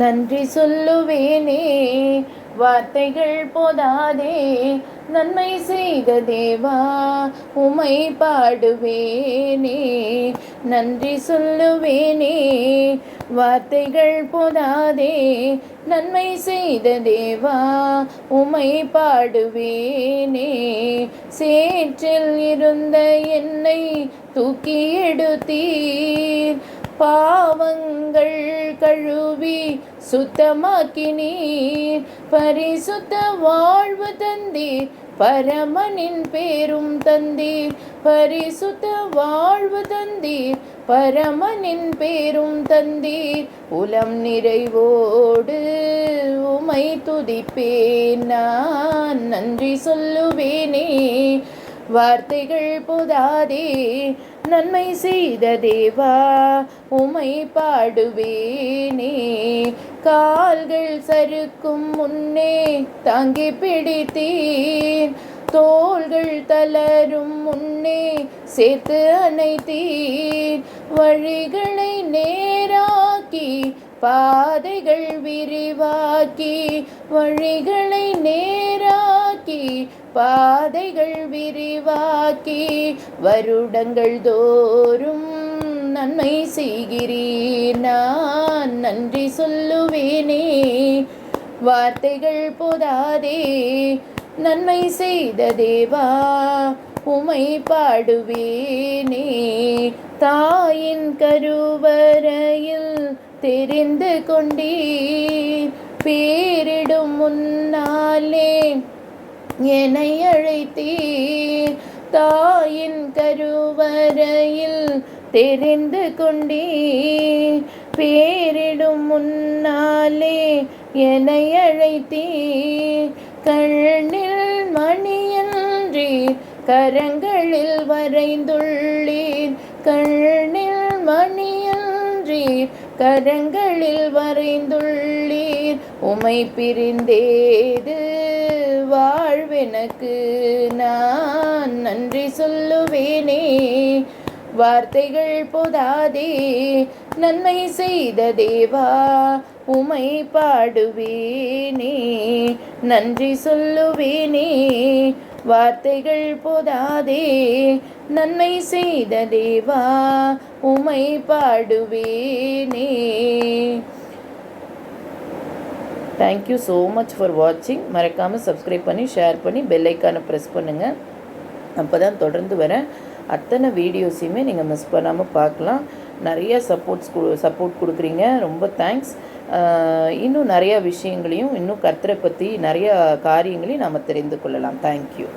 நன்றி சொல்லுவேனே, வார்த்தைகள் போதாதே. நன்மை செய்த தேவா, உமை பாடுவேனே. நன்றி சொல்லுவேனே, வார்த்தைகள் போதாதே. நன்மை செய்த தேவா, உமை பாடுவேனே. சேற்றில் இருந்த என்னை தூக்கி எடுத்தீர், பாவங்கள் கழுவி சுத்தமாக்கினீர். பரிசுத்த வாழ்வு தந்தீர், பரமனின் பேரும் தந்தீர். பரிசுத்த வாழ்வு தந்தீர், பரமனின் பேரும் தந்தீர். உளம் நிறைவோடு உமை துதிப்பேன், நான் நன்றி சொல்லுவேனே. வார்த்தைகள் போதாதே, நன்மை செய்த தேவா, உமை பாடுவேனே. கால்கள் சறுக்கும் முன்னே தாங்கி பிடித்தீர், தோள்கள் தளரும் முன்னே சேர்த்து அணைத்தீர். வழிகளை நேராக்கி பாதைகள் விரிவாக்கி, வழிகளை நேராக்கி பாதைகள் விரிவாக்கி. வருடங்கள் தோறும் நன்மை செய்கிறீர், நான் நன்றி சொல்லுவேனே. வார்த்தைகள் போதாதே, நன்மை செய்த தேவா, உமை பாடுவேனே. தாயின் கருவறையில் தெரிந்து கொண்டீர், பேரிடும் முன்னாலே என்னை அழைத்தீர். தாயின் கருவறையில் தெரிந்து கொண்டீர், பேரிடும் முன்னாலே என்னை அழைத்தீர். கண்ணில் மணியன்றீர், கரங்களில் வரைந்துள்ளீர். கண்ணில் மணியன்றீர், கரங்களில் வரைந்துள்ளீர். உமை பிரிந்தேது வாழ்வெனக்கு, நான் நன்றி சொல்லுவேனே. வார்த்தைகள் போதாதே, நன்மை செய்த தேவா, உமை பாடுவேனே. நன்றி சொல்லுவேனே. வார்த்தைகள் போதாதே, நன்மை செய்த தேவா, உமை பாடுவேனே. தேங்க்யூ ஸோ மச் ஃபார் வாட்சிங். மறக்காமல் சப்ஸ்கிரைப் பண்ணி ஷேர் பண்ணி பெல் ஐக்கானை ப்ரெஸ் பண்ணுங்கள். அப்போ தான் தொடர்ந்து வர அத்தனை வீடியோஸையுமே நீங்கள் மிஸ் பண்ணாமல் பார்க்கலாம். நிறைய சப்போர்ட் கொடுக்குறீங்க, ரொம்ப தேங்க்ஸ். இன்னும் நிறையா விஷயங்களையும், இன்னும் கர்த்தரை பற்றி நிறையா காரியங்களையும் நாம் தெரிந்து கொள்ளலாம். தேங்க்யூ.